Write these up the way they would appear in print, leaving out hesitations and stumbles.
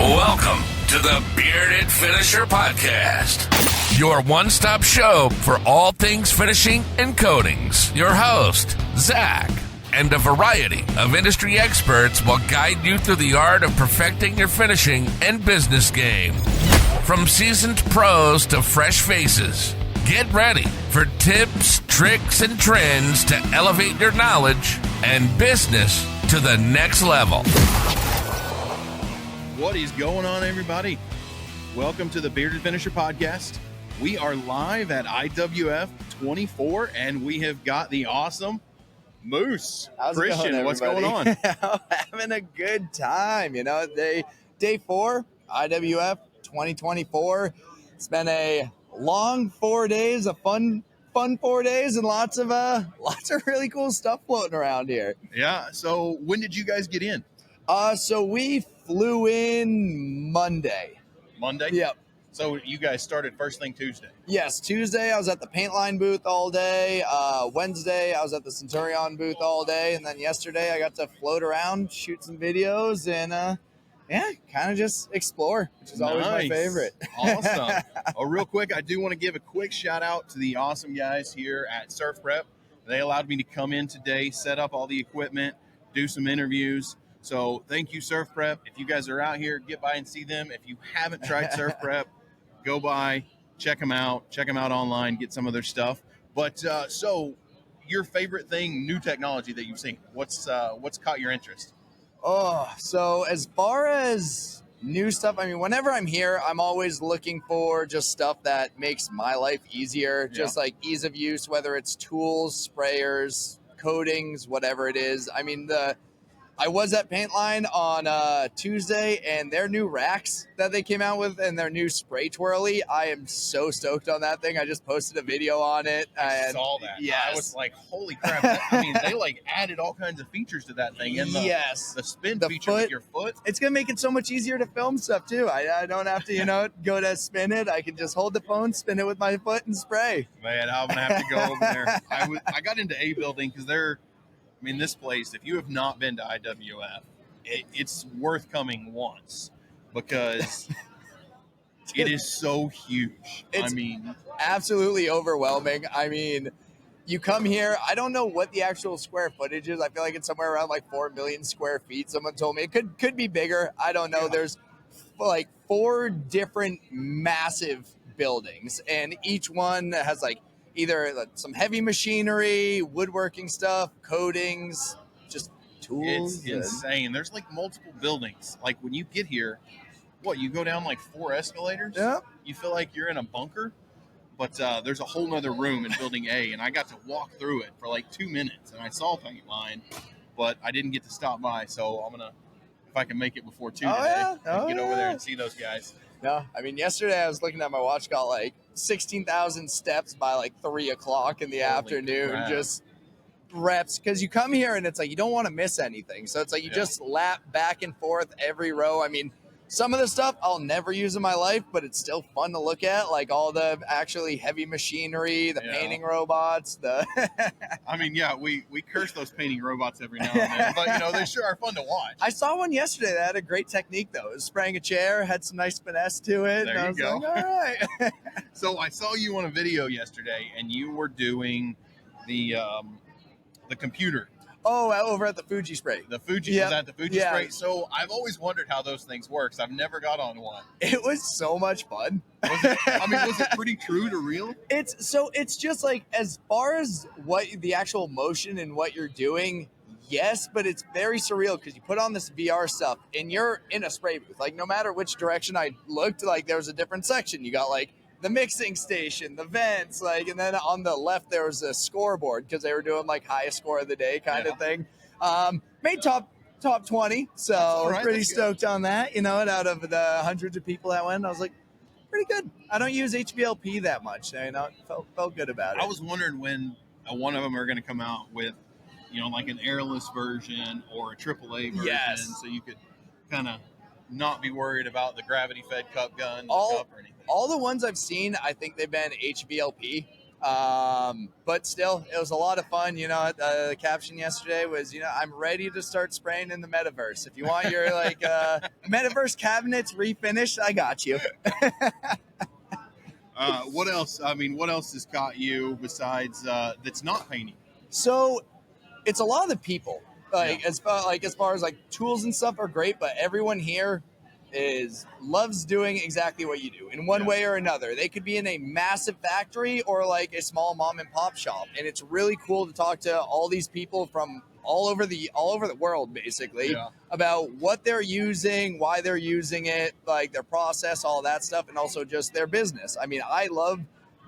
Welcome to the Bearded Finisher Podcast, your one-stop show for all things finishing and coatings. Your host, Zach, and a variety of industry experts will guide you through the art of perfecting your finishing and business game. From seasoned pros to fresh faces, get ready for tips, tricks, and trends to elevate your knowledge and business to the next level. What is going on, everybody? Welcome to the Bearded Finisher Podcast. We are live at IWF 24, and we have got the awesome Moose. How's Christian, it going, what's going on? Having a good time. You know, day 4, IWF 2024. It's been a long 4 days, a fun 4 days, and lots of really cool stuff floating around here. Yeah. So when did you guys get in? So we flew in Monday. Monday? Yep. So you guys started first thing Tuesday? Yes, Tuesday I was at the Paintline booth all day. Wednesday I was at the Centurion booth all day. And then yesterday I got to float around, shoot some videos, and kind of just explore, which is always my favorite. Awesome. Oh, real quick, I do want to give a quick shout out to the awesome guys here at Surf Prep. They allowed me to come in today, set up all the equipment, do some interviews. So thank you, Surf Prep. If you guys are out here, get by and see them. If you haven't tried Surf Prep, go by, check them out online, get some of their stuff. But so your favorite thing, new technology that you've seen, what's caught your interest? Oh, so as far as new stuff, I mean, whenever I'm here, I'm always looking for just stuff that makes my life easier, just like ease of use, whether it's tools, sprayers, coatings, whatever it is. I mean, I was at Paintline on Tuesday, and their new racks that they came out with and their new spray twirly, I am so stoked on that thing. I just posted a video on it. I saw that. Yes. I was like, holy crap. I mean, they like added all kinds of features to that thing. And the spin feature with your foot. It's going to make it so much easier to film stuff, too. I don't have to, go to spin it. I can just hold the phone, spin it with my foot, and spray. Man, I'm going to have to go over there. I got into A building because this place, if you have not been to IWF, it's worth coming once because it is so huge. It's absolutely overwhelming. I mean, you come here, I don't know what the actual square footage is. I feel like it's somewhere around like 4 million square feet. Someone told me it could be bigger. I don't know. Yeah. There's like 4 different massive buildings, and each one has like either some heavy machinery, woodworking stuff, coatings, just tools. It's insane. There's like multiple buildings. Like when you get here, you go down like 4 escalators? Yeah. You feel like you're in a bunker, but there's a whole nother room in building A, and I got to walk through it for like 2 minutes, and I saw Paintline, but I didn't get to stop by, so I'm going to, if I can make it before 2 today, get over there and see those guys. No, I mean, yesterday I was looking at my watch, got like 16,000 steps by like 3 o'clock in the afternoon. Crap. Just reps. Because you come here and it's like you don't want to miss anything. So it's like you just lap back and forth every row. I mean, some of the stuff I'll never use in my life, but it's still fun to look at. Like all the actually heavy machinery, the painting robots. We curse those painting robots every now and then. But, they sure are fun to watch. I saw one yesterday that had a great technique, though. It was spraying a chair, had some nice finesse to it. There you go. Like, all right. So I saw you on a video yesterday, and you were doing the computer. Oh, over at the Fuji Spray. The Fuji was at the Fuji Spray. So I've always wondered how those things work. I've never got on one. It was so much fun. Was it pretty true to real? It's just like, as far as what the actual motion and what you're doing, yes, but it's very surreal because you put on this VR stuff and you're in a spray booth. Like no matter which direction I looked, like there was a different section. You got like the mixing station, the vents, and then on the left there was a scoreboard because they were doing like highest score of the day kind of thing. Made top 20, so pretty stoked on that. And out of the hundreds of people that went, I was like, pretty good. I don't use HVLP that much. It felt good about it. I was wondering when one of them are going to come out with, like an airless version or a AAA version, so you could kind of not be worried about the gravity-fed cup gun, cup or anything. All the ones I've seen, I think they've been HVLP. But still, it was a lot of fun. The caption yesterday was, I'm ready to start spraying in the metaverse. If you want your metaverse cabinets refinished, I got you. What else? I mean, what else has caught you besides that's not painting? So it's a lot of the people. As far as tools and stuff are great, but everyone here loves doing exactly what you do in one way or another. They could be in a massive factory or like a small mom and pop shop, and it's really cool to talk to all these people from all over the world, basically, about what they're using, why they're using it, like their process, all that stuff, and also just their business. I mean, I love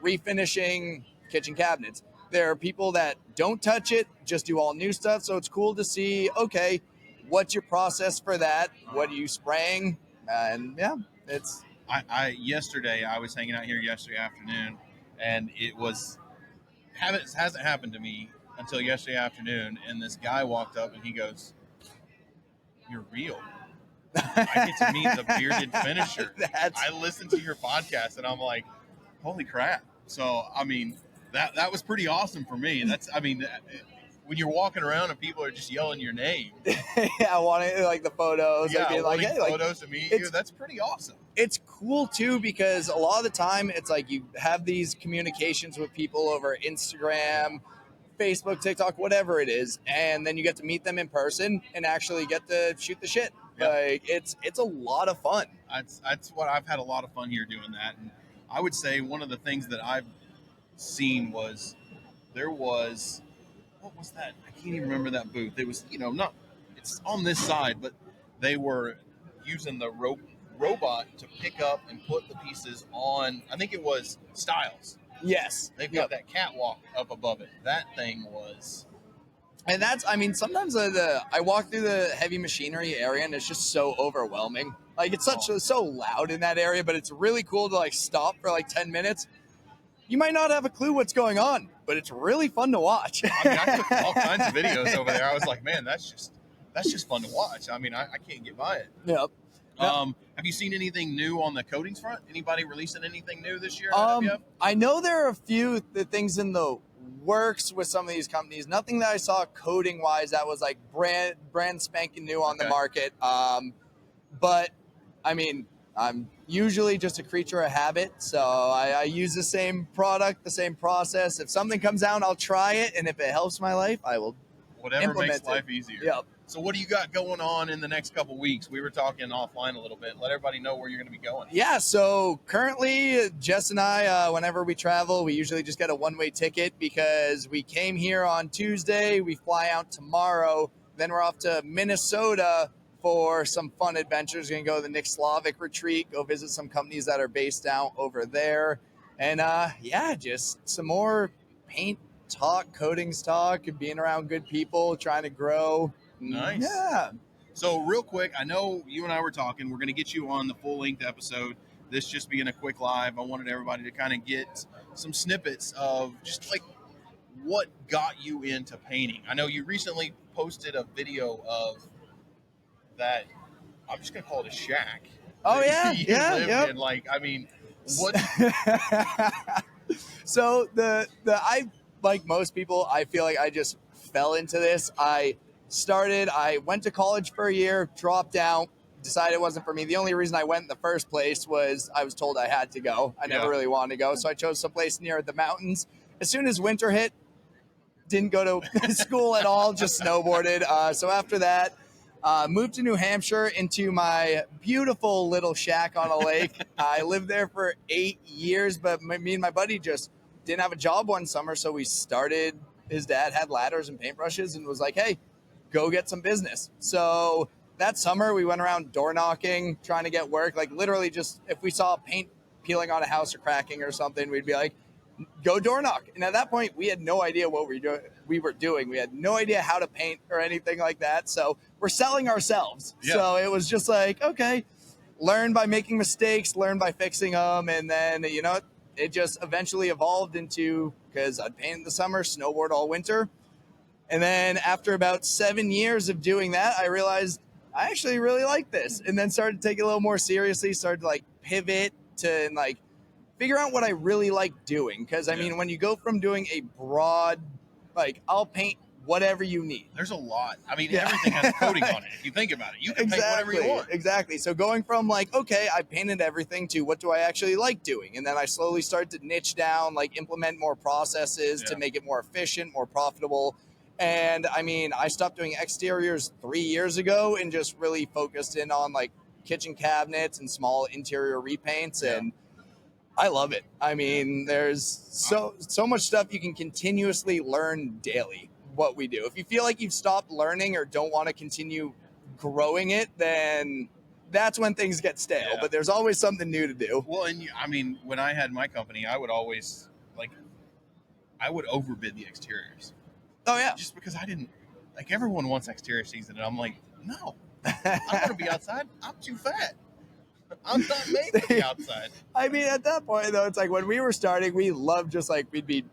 refinishing kitchen cabinets. There are people that don't touch it, just do all new stuff. So it's cool to see, okay, what's your process for that? What are you spraying? And yeah, it's. Yesterday, I was hanging out here yesterday afternoon, and hasn't happened to me until yesterday afternoon. And this guy walked up and he goes, "You're real. I get to meet the bearded finisher. I listened to your podcast," and I'm like, "Holy crap!" So I mean, that was pretty awesome for me. When you're walking around and people are just yelling your name, yeah, wanting the photos, photos to meet you. That's pretty awesome. It's cool too because a lot of the time it's like you have these communications with people over Instagram, Facebook, TikTok, whatever it is, and then you get to meet them in person and actually get to shoot the shit. Yep. It's a lot of fun. That's what I've had a lot of fun here doing that, and I would say one of the things that I've seen was what was that? I can't even remember that booth. It was it's on this side, but they were using the robot to pick up and put the pieces on. I think it was Styles. Yes, they've got that catwalk up above it. That thing was. And sometimes I walk through the heavy machinery area and it's just so overwhelming. Like it's so loud in that area, but it's really cool to stop for 10 minutes. You might not have a clue what's going on, but it's really fun to watch. I took all kinds of videos over there. I was like, man, that's just fun to watch. I mean, I can't get by it. Yep. Have you seen anything new on the coatings front? Anybody releasing anything new this year? IWF? I know there are a few things in the works with some of these companies. Nothing that I saw coating wise that was brand spanking new on the market. But I mean, I'm usually just a creature of habit, so I use the same product, the same process. If something comes out, I'll try it, and if it helps my life, I will. Whatever makes life easier. Yep. So what do you got going on in the next couple weeks? We were talking offline a little bit. Let everybody know where you're going to be going. Yeah, so currently, Jess and I, whenever we travel, we usually just get a one-way ticket because we came here on Tuesday, we fly out tomorrow, then we're off to Minnesota for some fun adventures. We're going to go to the Nick Slavic retreat, go visit some companies that are based out over there. And just some more paint talk, coatings talk, being around good people, trying to grow. Nice. Yeah. So real quick, I know you and I were talking. We're going to get you on the full-length episode. This just being a quick live, I wanted everybody to kind of get some snippets of just what got you into painting. I know you recently posted a video of that. I'm just going to call it a shack. Oh, yeah. Yeah. In. What? So I, like most people, I feel like I just fell into this. I went to college for a year, dropped out, decided it wasn't for me. The only reason I went in the first place was I was told I had to go. I never really wanted to go. So I chose someplace near the mountains. As soon as winter hit, didn't go to school at all, just snowboarded. So after that, moved to New Hampshire into my beautiful little shack on a lake. I lived there for 8 years, but me and my buddy just didn't have a job one summer. So we started, his dad had ladders and paintbrushes and was like, hey, go get some business. So that summer we went around door knocking, trying to get work. Literally just if we saw paint peeling on a house or cracking or something, we'd be like, go door knock. And at that point we had no idea what we were doing. We had no idea how to paint or anything like that. So we're selling ourselves. Yeah. So it was just okay, learn by making mistakes, learn by fixing them. And then, it just eventually evolved into, because I'd paint in the summer, snowboard all winter. And then after about 7 years of doing that, I realized I actually really like this. And then started to take it a little more seriously, started to pivot to figure out what I really like doing. Because, I mean, when you go from doing a broad, like, I'll paint whatever you need. There's a lot. I mean, everything has coating on it. If you think about it, you can paint whatever you want. Exactly. So going from like, okay, I painted everything to what do I actually like doing? And then I slowly start to niche down, like implement more processes to make it more efficient, more profitable. And I mean, I stopped doing exteriors 3 years ago and just really focused in on like kitchen cabinets and small interior repaints. And I love it. I mean, there's so much stuff you can continuously learn daily. What we do. If you feel like you've stopped learning or don't want to continue growing it, then that's when things get stale. Yeah. But there's always something new to do. Well, and I mean, when I had my company, I would always I would overbid the exteriors. Oh yeah, just because I didn't like. Everyone wants exterior season, and I'm like, no, I want to be outside. I'm too fat. I'm not made to be outside. I mean, at that point though, it's like when we were starting, we loved just like we'd be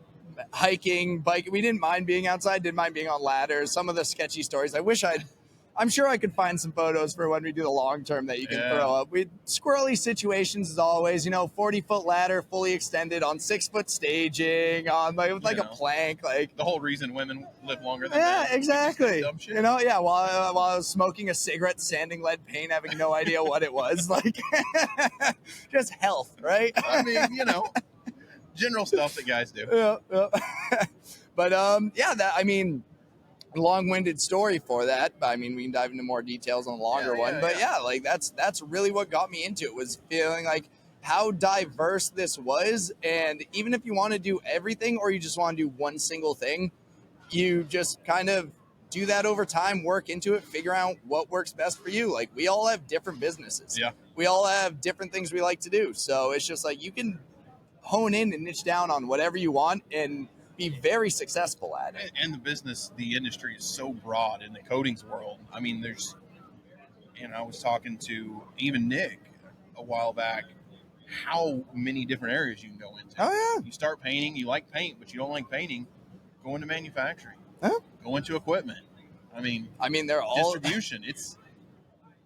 hiking, biking. We didn't mind being outside, didn't mind being on ladders. Some of the sketchy stories. I'm sure I could find some photos for when we do the long term that you can throw up. We squirrely situations as always, 40-foot ladder fully extended on 6-foot staging on like a plank, like the whole reason women live longer than men. Exactly. While I was smoking a cigarette, sanding lead paint, having no idea what it was, like just health, right? I mean, general stuff that guys do. But long-winded story for that. I mean, we can dive into more details on the longer one. But that's really what got me into it, was feeling like how diverse this was. And even if you want to do everything or you just want to do one single thing, you just kind of do that over time, work into it, figure out what works best for you. Like, we all have different businesses. Yeah. We all have different things we like to do. So it's just like you can hone in and niche down on whatever you want and be very successful at it. And the industry is so broad in the coatings world. I mean, I was talking to even Nick a while back, how many different areas you can go into. Oh, yeah. You start painting, you like paint, but you don't like painting, go into manufacturing, go into equipment. I mean, they're all distribution. It's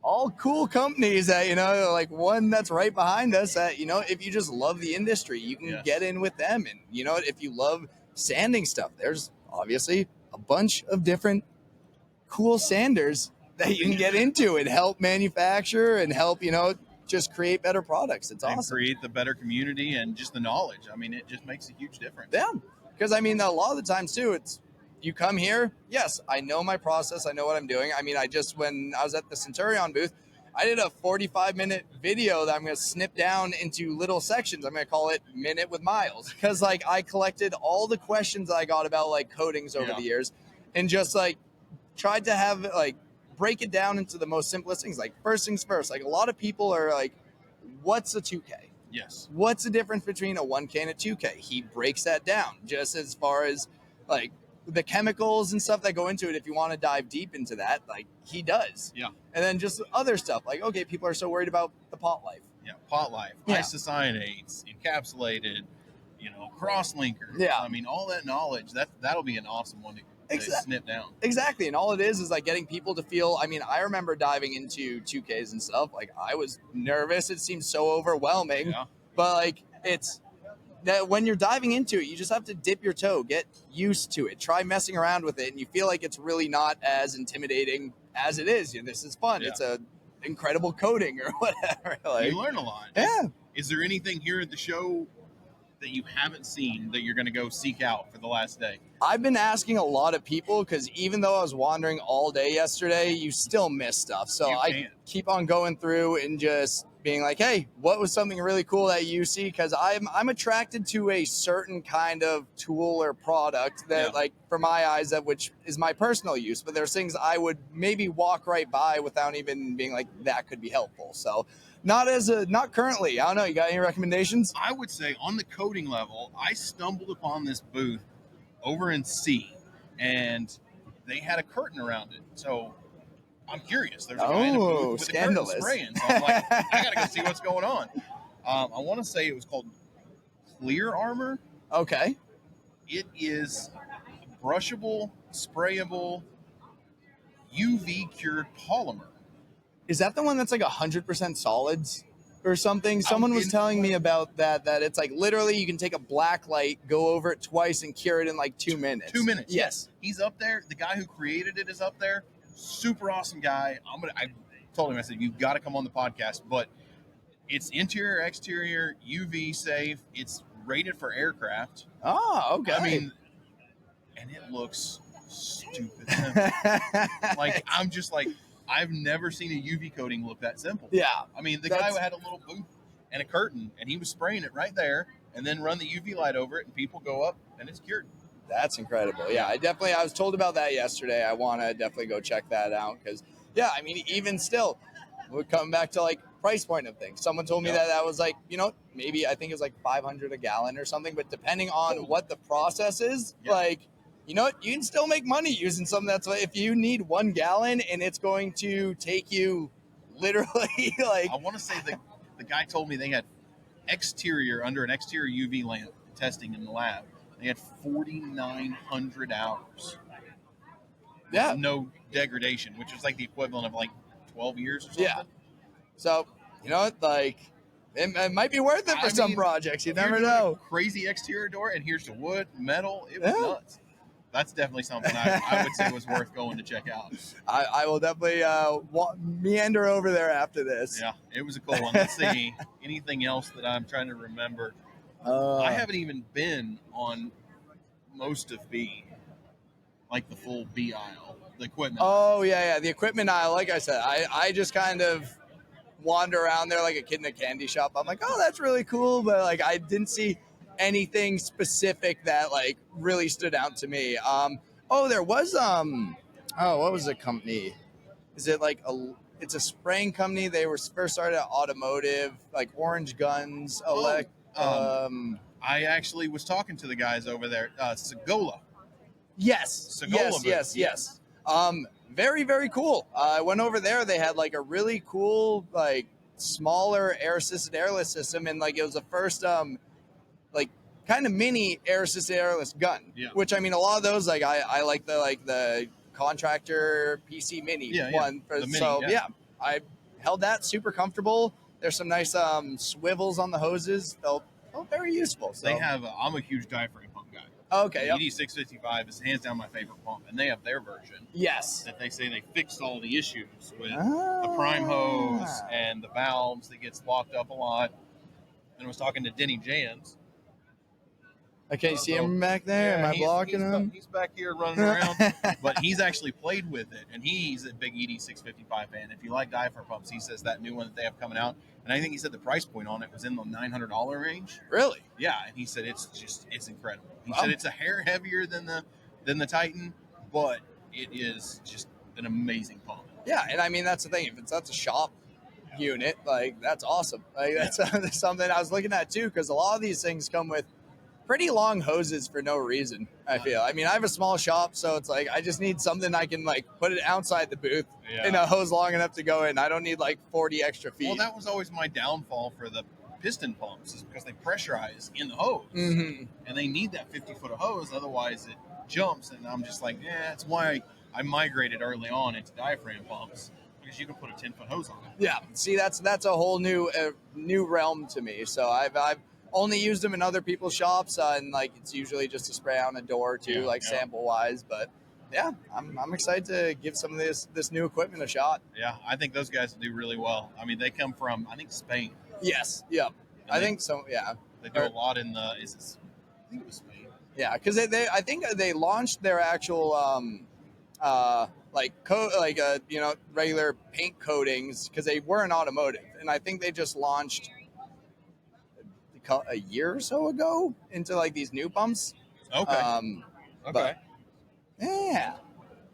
all cool companies that, like one that's right behind us that, if you just love the industry, you can get in with them. And, if you love sanding stuff, there's obviously a bunch of different cool sanders that you can get into and help manufacture and help, just create better products. It's awesome. And create the better community and just the knowledge. I mean, it just makes a huge difference. Yeah. Because, a lot of the times, too, it's you come here. Yes, I know my process. I know what I'm doing. I mean, when I was at the Centurion booth, I did a 45-minute video that I'm going to snip down into little sections. I'm going to call it Minute with Miles. Because, I collected all the questions I got about, coatings over the years and just, tried to have, break it down into the most simplest things. First things first. A lot of people are what's a 2K? Yes. What's the difference between a 1K and a 2K? He breaks that down just as far as, the chemicals and stuff that go into it. If you want to dive deep into that, he does. Yeah. And then just other stuff okay, people are so worried about the pot life. Yeah, pot life, isocyanates, encapsulated, cross-linkers. Yeah. I mean, all that knowledge, that'll be an awesome one to snip down. Exactly. And all it is getting people to feel, I remember diving into 2Ks and stuff. I was nervous. It seemed so overwhelming. Yeah. But it's that when you're diving into it, you just have to dip your toe, get used to it, try messing around with it, and you feel like it's really not as intimidating as it is. This is fun. Yeah. It's a incredible coating or whatever. You learn a lot. Yeah. Is there anything here at the show that you haven't seen that you're going to go seek out for the last day? I've been asking a lot of people because even though I was wandering all day yesterday, you still miss stuff. So I keep on going through and just being like, hey, what was something really cool that you see? Because I'm attracted to a certain kind of tool or product that, for my eyes, which is my personal use. But there's things I would maybe walk right by without even being like, that could be helpful. So not currently. I don't know. You got any recommendations? I would say on the coating level, I stumbled upon this booth over in C, and they had a curtain around it. So I'm curious. There's a guy in a booth with scandalous. A curtain spraying. So I'm like, I gotta go see what's going on. I want to say it was called Clear Armor. Okay. It is brushable, sprayable, UV cured polymer. Is that the one that's 100% solids? or something. Someone was telling me about that it's like literally you can take a black light, go over it twice, and cure it in like 2 minutes. 2 minutes. Yes. He's up there. The guy who created it is up there. Super awesome guy. I told him, I said, you've got to come on the podcast. But it's interior, exterior, UV safe. It's rated for aircraft. Oh, okay. I mean, and it looks stupid. Like, I'm just like, I've never seen a UV coating look that simple. Yeah. I mean, the guy had a little booth and a curtain, and he was spraying it right there, and then run the UV light over it, and people go up, and it's cured. That's incredible. Yeah, I was told about that yesterday. I want to definitely go check that out because, yeah, I mean, even still, we're coming back to like price point of things. Someone told me that was like, maybe I think it was like $500 a gallon or something, but depending on what the process is, like, you can still make money using something that's like, if you need 1 gallon and it's going to take you literally like. I want to say the guy told me they had under an exterior UV lamp testing in the lab. They had 4,900 hours. Yeah. No degradation, which is like the equivalent of like 12 years or something. Yeah. So, like, it might be worth it for some projects. You never know. Crazy exterior door, and here's the wood, metal. It was nuts. That's definitely something I would say was worth going to check out. I will definitely meander over there after this. Yeah, it was a cool one. Let's see. Anything else that I'm trying to remember? I haven't even been on most of B, like the full B aisle, the equipment. Oh, yeah. The equipment aisle, like I said, I just kind of wander around there like a kid in a candy shop. I'm like, oh, that's really cool. But like, I didn't see anything specific that like really stood out to me. There was, what was the company? Is it like it's a spraying company. They were first started at automotive, like Orange Guns, I actually was talking to the guys over there, Segola. Yes. Yes. Very, very cool. I went over there. They had like a really cool, like smaller air-assisted airless system. And like, it was the first, like kind of mini air-assisted airless gun, which I mean, a lot of those, like I like the contractor PC mini one. I held that super comfortable. There's some nice swivels on the hoses. Felt very useful. So. They have, I'm a huge diaphragm pump guy. Okay. The ED655 is hands down my favorite pump, and they have their version. Yes. That they say they fixed all the issues with the prime hose and the valves that gets locked up a lot. And I was talking to Denny Jans. Okay, see him back there? Am I blocking him? He's back here running around, but he's actually played with it, and he's a big ED655 fan. If you like diaphragm pumps, he says that new one that they have coming out, and I think he said the price point on it was in the $900 range. Really? Yeah, and he said it's incredible. He said it's a hair heavier than the Titan, but it is just an amazing pump. Yeah, and I mean that's the thing. If that's a shop unit, like that's awesome. Like that's something I was looking at too, because a lot of these things come with pretty long hoses for no reason, I feel. I mean, I have a small shop, so it's like I just need something I can like put it outside the booth in a hose long enough to go in. I don't need like 40 extra feet. Well, that was always my downfall for the piston pumps, is because they pressurize in the hose. Mm-hmm. And they need that 50-foot of hose, otherwise it jumps. And I'm just like, that's why I migrated early on into diaphragm pumps, because you can put a 10-foot hose on it. Yeah, see, that's a whole new realm to me. So I've only used them in other people's shops, and like it's usually just to spray on a door or two, sample wise. But yeah, I'm excited to give some of this new equipment a shot. Yeah, I think those guys will do really well. I mean, they come from Spain. Yes, yeah, I think so. Yeah, they do a lot in I think it was Spain. Yeah, because I think they launched their actual regular paint coatings because they were in automotive, and I think they just launched a year or so ago into like these new pumps. Okay. Okay. But, yeah.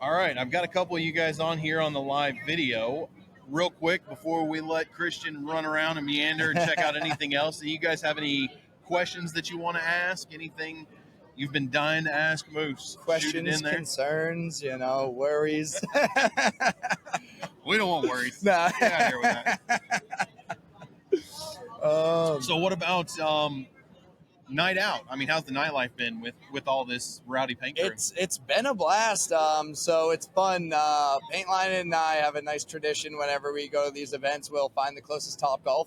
All right. I've got a couple of you guys on here on the live video. Real quick, before we let Christian run around and meander and check out anything else, do you guys have any questions that you want to ask? Anything you've been dying to ask Moose? Questions, concerns, worries. We don't want worries. Nah. Get out of here with that. So what about night out? I mean, how's the nightlife been with all this rowdy paint crew? It's been a blast. So it's fun. Paintline and I have a nice tradition. Whenever we go to these events, we'll find the closest Top Golf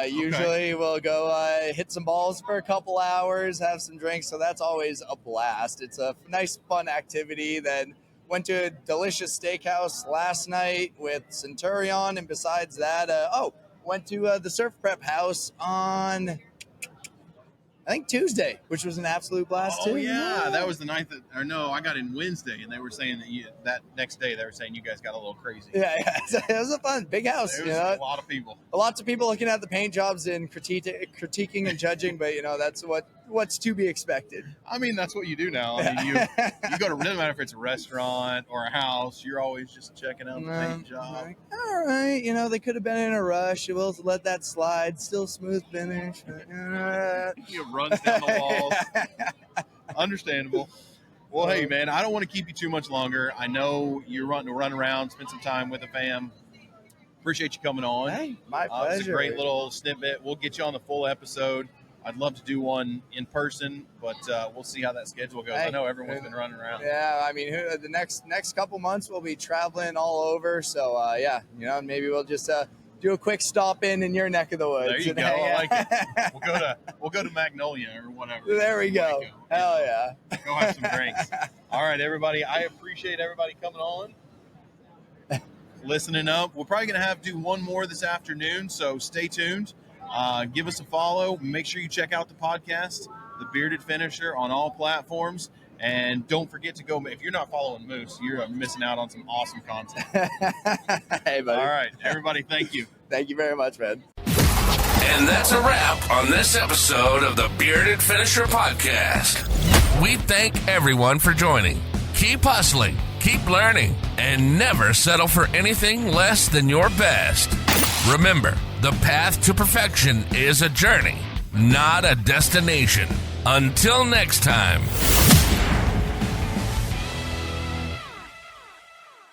Usually we'll go hit some balls for a couple hours, have some drinks. So that's always a blast. It's a nice, fun activity. Then went to a delicious steakhouse last night with Centurion. And besides that, went to the Surf Prep house on, I think, Tuesday, which was an absolute blast too. Oh yeah, that was the ninth. I got in Wednesday, and they were saying that next day they were saying you guys got a little crazy. Yeah. It was a fun big house. There was a lot of people. Lots of people looking at the paint jobs and critiquing and judging, but that's what's to be expected. I mean, that's what you do now. I mean, you go to, it doesn't matter if it's a restaurant or a house, you're always just checking out the paint job. Like, all right, they could have been in a rush. We'll let that slide. Still smooth finish. It runs down the walls. Understandable. Well, hey, man, I don't want to keep you too much longer. I know you're wanting to run around, spend some time with the fam. Appreciate you coming on. Hey, my pleasure. It's a great little snippet. We'll get you on the full episode. I'd love to do one in person, but we'll see how that schedule goes. I know everyone's been running around. Yeah, I mean, the next couple months we'll be traveling all over. So, maybe we'll just do a quick stop in your neck of the woods. There you go. I like it. We'll go to Magnolia or whatever. There we go. Hell yeah. Go have some drinks. All right, everybody. I appreciate everybody coming on, listening up. We're probably going to do one more this afternoon, so stay tuned. Give us a follow. Make sure you check out the podcast, The Bearded Finisher, on all platforms. And don't forget to go. If you're not following Moose, you're missing out on some awesome content. Hey, buddy. All right, everybody, thank you. Thank you very much, man. And that's a wrap on this episode of the Bearded Finisher Podcast. We thank everyone for joining. Keep hustling, keep learning, and never settle for anything less than your best. Remember, the path to perfection is a journey, not a destination. Until next time.